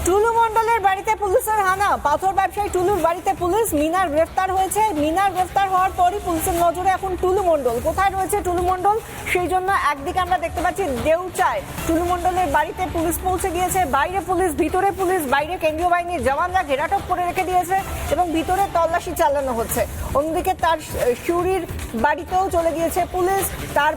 টুলু মণ্ডলের বাড়িতে পুলিশের হানা, পাথর ব্যবসায়ী টুলুর বাড়িতে পুলিশ। মিনার গ্রেফতার হয়েছে। মিনার গ্রেফতার হওয়ার পরই পুলিশের নজরে এখন টুলু মণ্ডল। কোথায় রয়েছে টুলু মণ্ডল? সেই জন্য একদিকে আমরা দেখতে পাচ্ছি দেউচায় টুলু মণ্ডলের বাড়িতে পুলিশ পৌঁছে গিয়েছে। বাইরে পুলিশ, ভিতরে পুলিশ, বাইরে কেন্দ্রীয় বাহিনীর জওয়ানরা ঘেরাটোপ করে রেখে দিয়েছে এবং ভিতরে তল্লাশি চালানো হচ্ছে। অন্যদিকে তার সিউড়ির বাড়িতেও চলে গিয়েছে পুলিশ। তার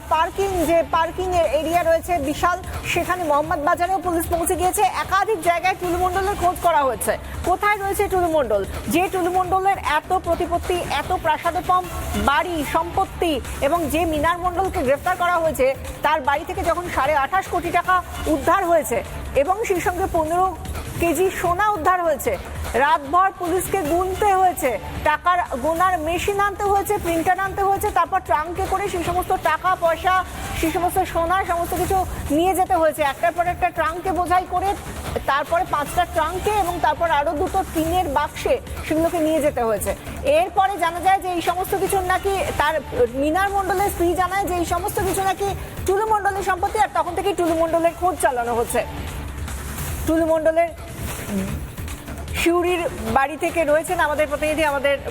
পার্কিং এরিয়া রয়েছে বিশাল, সেখানে মোহাম্মদ বাজারেও পুলিশ পৌঁছে গিয়েছে। একাধিক জায়গায় টুলু মণ্ডলের খোঁজ করা হয়েছে। কোথায় রয়েছে টুলু মণ্ডল? যে টুলু মণ্ডলের এত প্রতিপত্তি, এত প্রাসাদোপম বাড়ি সম্পত্তি, এবং যে মিনার মণ্ডলকে গ্রেফতার করা হয়েছে তার বাড়ি থেকে যখন 28.5 কোটি টাকা উদ্ধার হয়েছে এবং সেই সঙ্গে 15 কেজি সোনা উদ্ধার হয়েছে, রাতভর পুলিশকে গুনতে হয়েছে, টাকার গোনার মেশিন আনতে হয়েছে, প্রিন্টার আনতে হয়েছে, তারপর ট্রাঙ্কে করে সেই সমস্ত টাকা পয়সা, সেই সমস্ত সোনা সমস্ত কিছু নিয়ে যেতে হয়েছে। একটার পর একটা ট্রাঙ্কে বোঝাই করে, তারপরে 5টা ট্রাঙ্কে এবং তারপর আরো 2টো টিনের বাক্সে সেগুলোকে নিয়ে যেতে হয়েছে। এরপরে জানা যায় যে এই সমস্ত কিছু নাকি তার মিনার মণ্ডলের স্ত্রী জানায় যে এই সমস্ত কিছু নাকি টুলু মণ্ডলের সম্পত্তি, আর তখন থেকেই টুলু মণ্ডলের খোঁজ চালানো হচ্ছে। টুলু মণ্ডলের সিউড়ির বাড়ি থেকে রয়েছেন আমাদের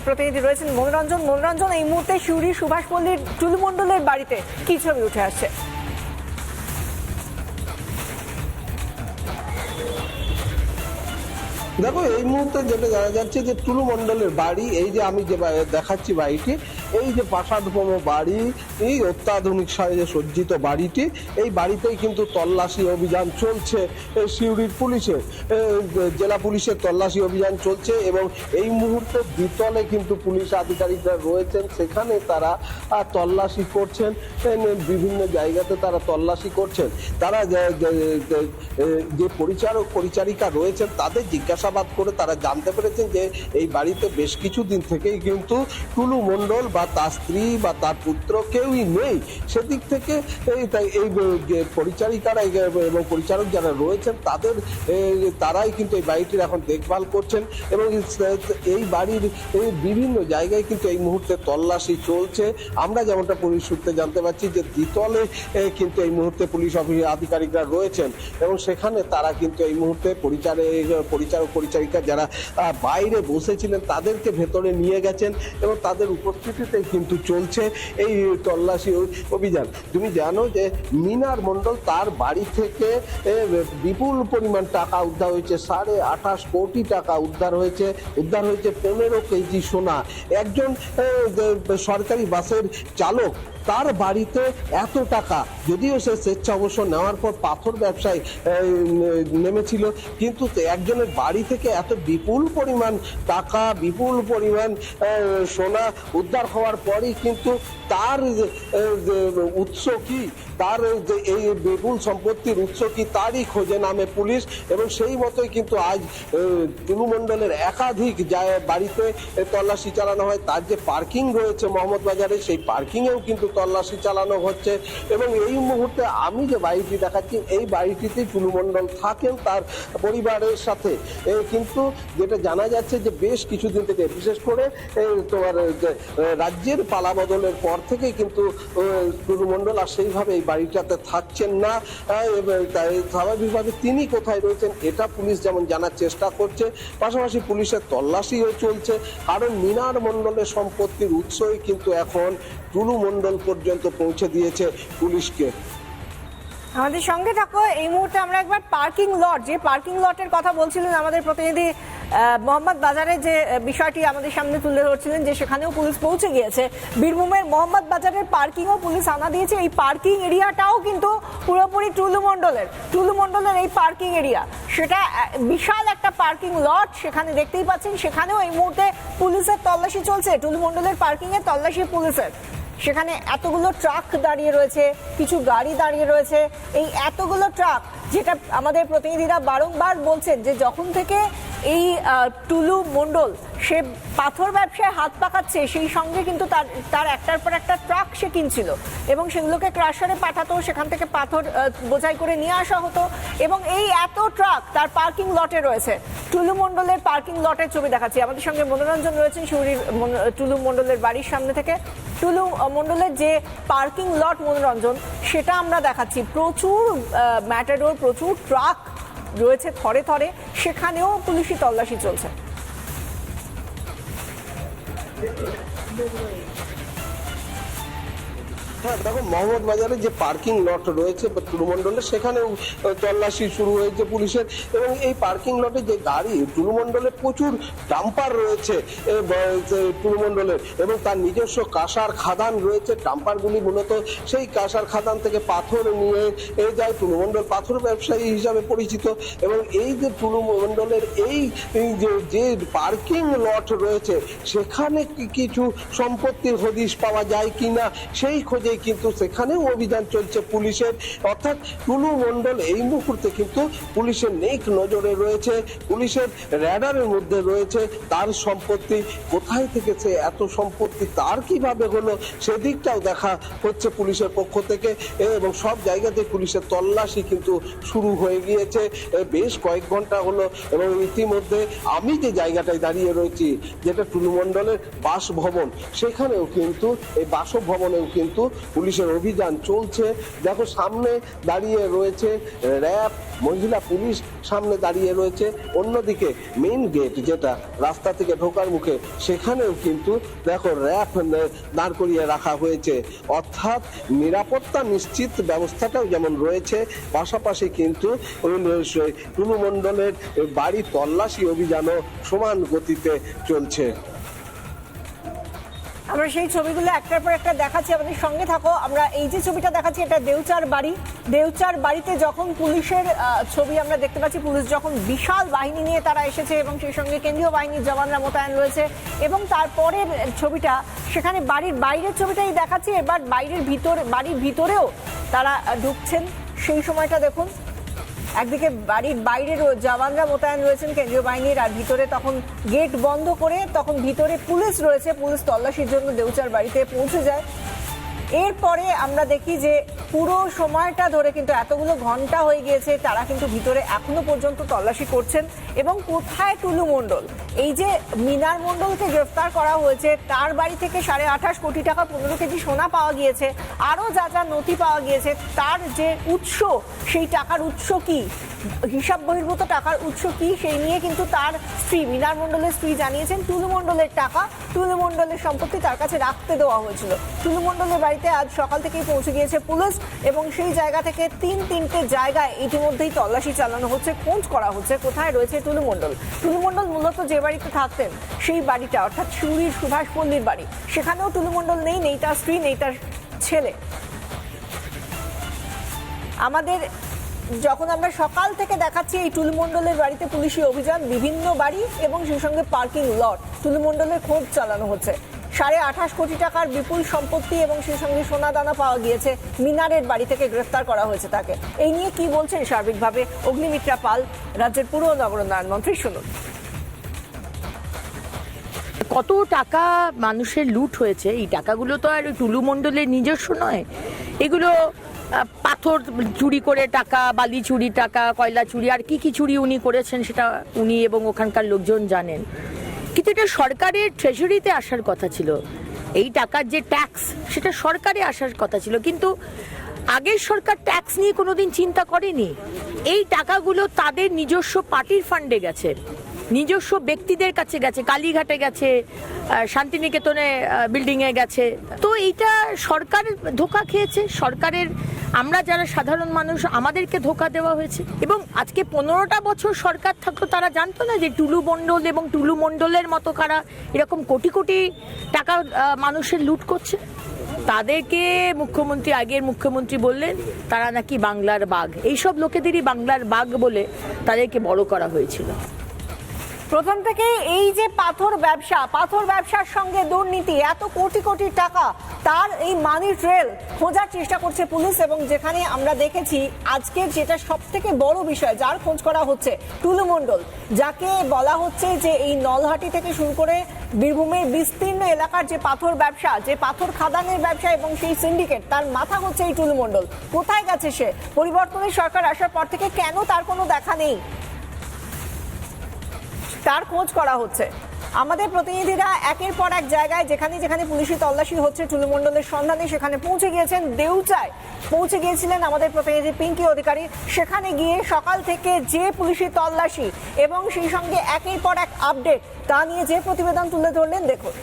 প্রতিনিধি রয়েছেন মনোরঞ্জন। এই মুহূর্তে সিউড়ির সুভাষপল্লীর টুলু মণ্ডলের বাড়িতে কি ছবি উঠে আসছে? দেখো, এই মুহূর্তে যেটা জানা যাচ্ছে যে টুলু মণ্ডলের বাড়ি, এই যে আমি যে দেখাচ্ছি বাড়িটি, এই যে প্রাসাদপম বাড়ি, এই অত্যাধুনিক সাজে সজ্জিত বাড়িটি, এই বাড়িতেই কিন্তু তল্লাশি অভিযান চলছে সিউড়ির পুলিশের, জেলা পুলিশের তল্লাশি অভিযান চলছে এবং এই মুহূর্তে দ্বিতলে কিন্তু পুলিশ আধিকারিকরা রয়েছেন, সেখানে তারা তল্লাশি করছেন, বিভিন্ন জায়গাতে তারা তল্লাশি করছেন। তারা যে পরিচারিকা রয়েছেন তাদের জিজ্ঞাসাবাদ করে তারা জানতে পেরেছেন যে এই বাড়িতে বেশ কিছুদিন থেকেই কিন্তু টুলু মণ্ডল বা তার স্ত্রী বা তার পুত্র কেউই নেই। সেদিক থেকে এই পরিচারিকারা এবং পরিচারক যারা রয়েছেন তারাই কিন্তু এই বাড়িটির এখন দেখভাল করছেন এবং এই বাড়ির বিভিন্ন জায়গায় কিন্তু এই মুহূর্তে তল্লাশি চলছে। আমরা যেমনটা পুলিশ সূত্রে জানতে পারছি যে দ্বিতলে কিন্তু এই মুহূর্তে পুলিশ আধিকারিকরা রয়েছেন এবং সেখানে তারা কিন্তু এই মুহূর্তে পরিচারিকা যারা বাইরে বসেছিলেন তাদেরকে ভেতরে নিয়ে গেছেন এবং তাদের উপস্থিতিতে কিন্তু চলছে এই তল্লাশি অভিযান। তুমি জানো যে মিনার মণ্ডল তার বাড়ি থেকে বিপুল পরিমাণ টাকা উদ্ধার হয়েছে, 28.5 কোটি টাকা উদ্ধার হয়েছে 15 কেজি সোনা। একজন সরকারি বাসের চালক, তার বাড়িতে এত টাকা, যদিও সে স্বেচ্ছা অবসর নেওয়ার পর পাথর ব্যবসায় নেমেছিল, কিন্তু একজনের বাড়ি থেকে এত বিপুল পরিমাণ টাকা, বিপুল পরিমাণ সোনা উদ্ধার হওয়ার পরই কিন্তু তার উৎস কি, তার এই বিপুল সম্পত্তির উৎস কি, তারই খোঁজে নামে পুলিশ এবং সেই মতোই কিন্তু আজ টুলু মণ্ডলের একাধিক বাড়িতে তল্লাশি চালানো হয়। তার যে পার্কিং রয়েছে মোহাম্মদ বাজারে, সেই পার্কিংয়েও কিন্তু তল্লাশি চালানো হচ্ছে এবং এই মুহূর্তে আমি যে বাড়িটি দেখাচ্ছি, এই বাড়িটিতে টুলু মণ্ডল থাকেন তার পরিবারের সাথে। কিন্তু যেটা জানা যাচ্ছে যে বেশ কিছুদিন থেকে, বিশেষ করে তোমার রাজ্যের পালা বদলের পর থেকেই কিন্তু টুলু মণ্ডল আর সেইভাবে এই বাড়িটাতে থাকছেন না। স্বাভাবিকভাবে তিনি কোথায় রয়েছেন এটা পুলিশ যেমন জানার চেষ্টা করছে, পাশাপাশি পুলিশের তল্লাশিও চলছে, কারণ মিনার মণ্ডলের সম্পত্তির উৎসই কিন্তু এখন টুলু মণ্ডল পর্যন্ত পৌঁছে দিয়েছে পুলিশকে। আমাদের সঙ্গে থাকো। এই মুহূর্তে আমরা একবার যে পার্কিং লটের কথা বলছিলেন আমাদের প্রতিনিধি মোহাম্মদ বাজারের, যে বিষয়টি আমাদের সামনে তুলে ধরছিলেন যে সেখানেও পুলিশ পৌঁছে গিয়েছে। বীরভূমের মোহাম্মদ বাজারের পার্কিংও পুলিশ আনা দিয়েছে। এই পার্কিং এরিয়াটাও কিন্তু পুরোপুরি টুলু মণ্ডলের এই পার্কিং এরিয়া, সেটা বিশাল একটা পার্কিং লট, সেখানে দেখতেই পাচ্ছেন সেখানেও এই মুহূর্তে পুলিশের তল্লাশি চলছে। টুলু মণ্ডলের পার্কিং এর তল্লাশি পুলিশের, সেখানে এতগুলো ট্রাক দাঁড়িয়ে রয়েছে, কিছু গাড়ি দাঁড়িয়ে রয়েছে। এই এতগুলো ট্রাক, যেটা আমাদের প্রতিনিধিরা বারংবার বলছেন যে যখন থেকে এই টুলু মণ্ডল সে পাথর ব্যবসায় হাত পাকাচ্ছে, সেই সঙ্গে কিন্তু তার একটার পর একটা ট্রাক সে কিনছিল এবং সেগুলোকে ক্রাশারে পাঠাতো, সেখান থেকে পাথর বোঝাই করে নিয়ে আসা হতো এবং এই এত ট্রাক তার পার্কিং লটে রয়েছে। টুলু মণ্ডলের পার্কিং লটের ছবি দেখাচ্ছি। আমাদের সঙ্গে মনোরঞ্জন রয়েছেন সিউড়ির টুলু মণ্ডলের বাড়ির সামনে থেকে। টুলু মণ্ডলের যে পার্কিং লট মনোরঞ্জন, সেটা আমরা দেখাচ্ছি। প্রচুর ম্যাটাডোর, প্রচুর ট্রাক রয়েছে থরে থরে, সেখানেও পুলিশি তল্লাশি চলছে। হ্যাঁ, দেখো মোহাম্মদ বাজারে যে পার্কিং লট রয়েছে টুলুমণ্ডলে, সেখানেও তল্লাশি শুরু হয়েছে পুলিশের। এবং এই পার্কিং লটে যে গাড়ি টুলুমণ্ডলে প্রচুর ডাম্পার রয়েছে টুলুমণ্ডলের, এবং তার নিজস্ব কাঁসার খাদান রয়েছে। ডাম্পারগুলি মূলত সেই কাঁসার খাদান থেকে পাথর নিয়ে যায়। টুলুমণ্ডল পাথর ব্যবসায়ী হিসাবে পরিচিত। এবং এই যে টুলুমণ্ডলের এই যে পার্কিং লট রয়েছে, সেখানে কিছু সম্পত্তির হদিশ পাওয়া যায় কিনা সেই খোঁজে কিন্তু সেখানেও অভিযান চলছে পুলিশের। অর্থাৎ টুলুমণ্ডল এই মুহূর্তে কিন্তু পুলিশের নেক নজরে রয়েছে, পুলিশের র্যাডারের মধ্যে রয়েছে। তার সম্পত্তি কোথায় থেকে, সে এত সম্পত্তি তার কিভাবে হলো, সেদিকটাও দেখা হচ্ছে পুলিশের পক্ষ থেকে। এবং সব জায়গাতে পুলিশের তল্লাশি কিন্তু শুরু হয়ে গিয়েছে বেশ কয়েক ঘন্টা হলো। এবং ইতিমধ্যে আমি যে জায়গাটায় দাঁড়িয়ে রয়েছি, যেটা টুলুমণ্ডলের বাসভবন, সেখানেও কিন্তু এই বাসভবনেও কিন্তু পুলিশের অভিযান চলছে। দেখো সামনে দাঁড়িয়ে রয়েছে র্যাব, মহিলা পুলিশ সামনে দাঁড়িয়ে রয়েছে। অন্যদিকে মেইন গেট যেটা রাস্তা থেকে ঢোকার মুখে, সেখানেও কিন্তু দেখো র্যাব দাঁড় করিয়ে রাখা হয়েছে। অর্থাৎ নিরাপত্তা নিশ্চিত ব্যবস্থাটাও যেমন রয়েছে, পাশাপাশি কিন্তু টুলুমণ্ডলের বাড়ি তল্লাশি অভিযানও সমান গতিতে চলছে। আমরা সেই ছবিগুলো একটার পর একটা দেখাচ্ছি, আমাদের সঙ্গে থাকো। আমরা এই যে ছবিটা দেখাচ্ছি, এটা দেউচার বাড়ি। দেউচার বাড়িতে যখন পুলিশের ছবি আমরা দেখতে পাচ্ছি, পুলিশ যখন বিশাল বাহিনী নিয়ে তারা এসেছে এবং সেই সঙ্গে কেন্দ্রীয় বাহিনীর জওয়ানরা মোতায়েন রয়েছে। এবং তারপরে ছবিটা সেখানে বাড়ির বাইরের ছবিটাই দেখাচ্ছি। এবার বাড়ির ভিতরেও তারা ঢুকছেন, সেই সময়টা দেখুন। একদিকে বাড়ির বাইরের জওয়ানরা মোতায়েন রয়েছেন কেন্দ্রীয় বাহিনীর, আর ভিতরে তখন গেট বন্ধ করে তখন ভিতরে পুলিশ রয়েছে। পুলিশ তল্লাশির জন্য দেউচার বাড়িতে পৌঁছে যায়। এরপরে আমরা দেখি যে পুরো সময়টা ধরে কিন্তু এতগুলো ঘন্টা হয়ে গিয়েছে, তারা কিন্তু ভিতরে এখনো পর্যন্ত তল্লাশি করছেন। এবং কোথায় টুলুমণ্ডল, এই যে মিনার মণ্ডলকে গ্রেফতার করা হয়েছে, তার বাড়ি থেকে 28.5 কোটি টাকা, 15 কেজি সোনা পাওয়া গিয়েছে, আরও যা যা নথি পাওয়া গিয়েছে, তার যে উৎস, সেই টাকার উৎস কি, হিসাব বহির্ভূত টাকার উৎস কি, সেই নিয়ে কিন্তু তার স্ত্রী, মিনার মণ্ডলের স্ত্রী জানিয়েছেন টুলুমণ্ডলের টাকা, টুলুমণ্ডলের সম্পত্তি তার কাছে রাখতে দেওয়া হয়েছিল। টুলুমণ্ডলের বাড়িতে আজ সকাল থেকেই পৌঁছে গিয়েছে পুলিশ, এবং সেই জায়গা থেকে তিনটে জায়গায় ইতিমধ্যেই তল্লাশি চালানো হচ্ছে, খোঁজ করা হচ্ছে কোথায় রয়েছে টুলুমণ্ডল। টুলুমণ্ডল মূলত যে বাড়িতে থাকতেন, সেই বাড়িটা অর্থাৎ সিউড়ির সুভাষপল্লীর বাড়ি, সেখানেও টুলুমণ্ডল নেই, নেই তার স্ত্রী, নেই তার ছেলে। আমাদের যখন আমরা সকাল থেকে দেখাচ্ছি এই টুলুমণ্ডলের বাড়িতে পুলিশি অভিযান, বিভিন্ন বাড়ি এবং সেই সঙ্গে পার্কিং লট, টুলুমণ্ডলের খোঁজ চালানো হচ্ছে। 28.5 কোটি টাকার বিপুল সম্পত্তি এবং সেই সঙ্গে সোনা দানা পাওয়া গিয়েছে। মিনারের বাড়ি থেকে গ্রেফতার করা হয়েছে তাকে। এই নিয়ে কি বলছেন সার্বিকভাবে অগ্নিমিত্রা পাল, রাজ্যের পুর ও নগর উন্নয়ন মন্ত্রী, শুনুন। কত টাকা মানুষের লুট হয়েছে, এই টাকাগুলো তো আর টুলুমণ্ডলের নিজস্ব নয়। এগুলো পাথর চুরি করে টাকা, বালি চুরি টাকা, কয়লা চুরি, আর কি কি চুরি উনি করেছেন সেটা উনি এবং ওখানকার লোকজন জানেন। কিন্তু এটা সরকারের ট্রেজারিতে আসার কথা ছিল। এই টাকার যে ট্যাক্স, সেটা সরকারে আসার কথা ছিল, কিন্তু আগের সরকার ট্যাক্স নিয়ে কোনোদিন চিন্তা করেনি। এই টাকাগুলো তাদের নিজস্ব পার্টির ফান্ডে গেছে, নিজস্ব ব্যক্তিদের কাছে গেছে, কালীঘাটে গেছে, শান্তিনিকেতনে বিল্ডিংয়ে গেছে। তো এইটা সরকার ধোঁকা খেয়েছে, সরকারের, আমরা যারা সাধারণ মানুষ, আমাদেরকে ধোঁকা দেওয়া হয়েছে। এবং আজকে 15টা বছর সরকার থাকতো, তারা জানতো না যে টুলুমণ্ডল এবং টুলুমণ্ডলের মতো কারা এরকম কোটি কোটি টাকা মানুষের লুট করছে। তাদেরকে মুখ্যমন্ত্রী, আগের মুখ্যমন্ত্রী বললেন তারা নাকি বাংলার বাঘ। এইসব লোকেদেরই বাংলার বাঘ বলে তাদেরকে বড় করা হয়েছিল। প্রথম থেকে এই যে পাথর ব্যবসার সঙ্গে দুর্নীতি, এত কোটি কোটি টাকা, তার এই মানি ট্রেল খোঁজার চেষ্টা করছে পুলিশ। এবং যেখানে আমরা দেখেছি আজকে যেটা সব থেকে বড় বিষয়, যার খোঁজ করা হচ্ছে, টুলুমণ্ডল, যাকে বলা হচ্ছে যে এই নলহাটি থেকে শুরু করে বীরভূমের বিস্তীর্ণ এলাকার যে পাথর ব্যবসা, যে পাথর খাদানের ব্যবসা এবং সেই সিন্ডিকেট, তার মাথা হচ্ছে এই টুলুমণ্ডল। কোথায় গেছে সে? পরিবর্তনের সরকার আসার পর থেকে কেন তার কোনো দেখা নেই, তার খোঁজ করা হচ্ছে। আমাদের প্রতিনিধিরা একের পর এক জায়গায় যেখানে যেখানে পুলিশি তল্লাশি হচ্ছে টুলু মণ্ডলের সন্ধানে সেখানে পৌঁছে গিয়েছেন। দেউচায় পৌঁছে গিয়েছিলেন আমাদের প্রতিনিধি পিঙ্কি অধিকারী। সেখানে গিয়ে সকাল থেকে যে পুলিশি তল্লাশি এবং সেই সঙ্গে একের পর এক আপডেট তা নিয়ে যে প্রতিবেদন তুলে ধরলেন দেখুন।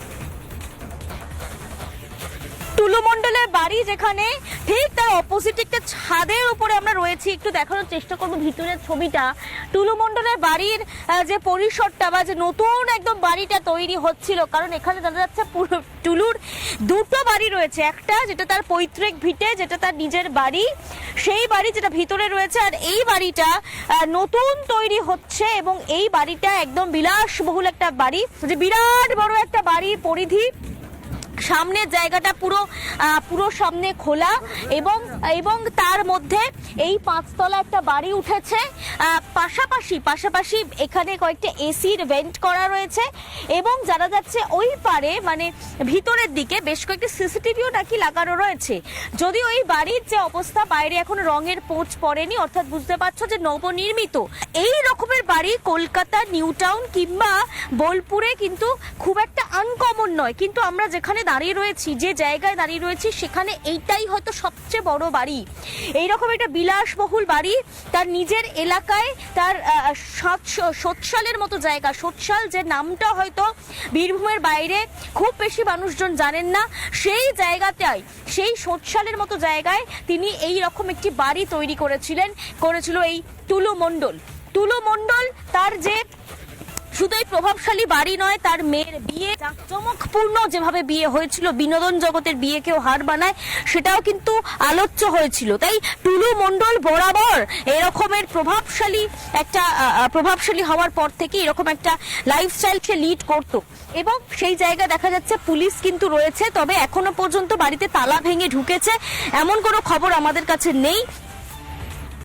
টুলু মণ্ডলের বাড়ি যেখানে, ঠিক তার অপোজিট একটা ছাদের উপরে আমরা রয়েছি, একটু দেখানোর চেষ্টা করবো ভিতরের ছবিটা। টুলু মণ্ডলের বাড়ির যে পরিসরটা বা যে নতুন একদম বাড়িটা তৈরি হচ্ছিল, কারণ এখানে দেখা যাচ্ছে টুলুর দুটো বাড়ি রয়েছে, একটা যেটা তার পৈতৃক ভিটে, যেটা তার নিজের বাড়ি, সেই বাড়ি যেটা ভিতরে রয়েছে, আর এই বাড়িটা নতুন তৈরি হচ্ছে এবং এই বাড়িটা একদম বিলাসবহুল একটা বাড়ি, যে বিরাট বড় একটা বাড়ির পরিধি, সামনের জায়গাটা পুরো সামনে খোলা এবং এবং তার মধ্যে এই 5 তলা একটা বাড়ি উঠেছে। পাশাপাশি এখানে কয়েকটা এসির ভেন্ট করা রয়েছে এবং জানা যাচ্ছে ওই পারে মানে ভিতরের দিকে বেশ কয়েকটি সিসিটিভিও নাকি লাগানো রয়েছে। যদিও এই বাড়ির যে অবস্থা, বাইরে এখন রঙের পোঁচ পড়েনি, অর্থাৎ বুঝতে পারছো যে নবনির্মিত। এই রকমের বাড়ি কলকাতা নিউ টাউন কিংবা বোলপুরে কিন্তু খুব একটা আনকমন নয়, কিন্তু আমরা যেখানে দাঁড়িয়ে রয়েছি, যে জায়গায় দাঁড়িয়ে রয়েছি, সেখানে এইটাই হয়তো সবচেয়ে বড় বাড়ি। এইরকম একটা বিলাসবহুল বাড়ি তার নিজের এলাকায়, তার সোৎসালের মতো জায়গা, সোৎসাল যে নামটা হয়তো বীরভূমের বাইরে খুব বেশি মানুষজন জানেন না, সেই জায়গাটাই, সেই সোৎসালের মতো জায়গায় তিনি এই রকম একটি বাড়ি তৈরি করেছিল এই টুলু মণ্ডল। তার যে শুধু এই প্রভাবশালী বাড়ি নয়, তার মেয়ের বিয়ে জাঁকজমকপূর্ণ যেভাবে বিয়ে হয়েছিল, বিনোদন জগতের বিয়েকেও হার বানায়, সেটাও কিন্তু আলোচ্য হয়েছিল। তাই টুলু মণ্ডল বরাবর এরকমের প্রভাবশালী হওয়ার পর থেকে এরকম একটা লাইফস্টাইল সে লিড করতো এবং সেই জায়গায় দেখা যাচ্ছে পুলিশ কিন্তু রয়েছে, তবে এখনো পর্যন্ত বাড়িতে তালা ভেঙে ঢুকেছে এমন কোনো খবর আমাদের কাছে নেই।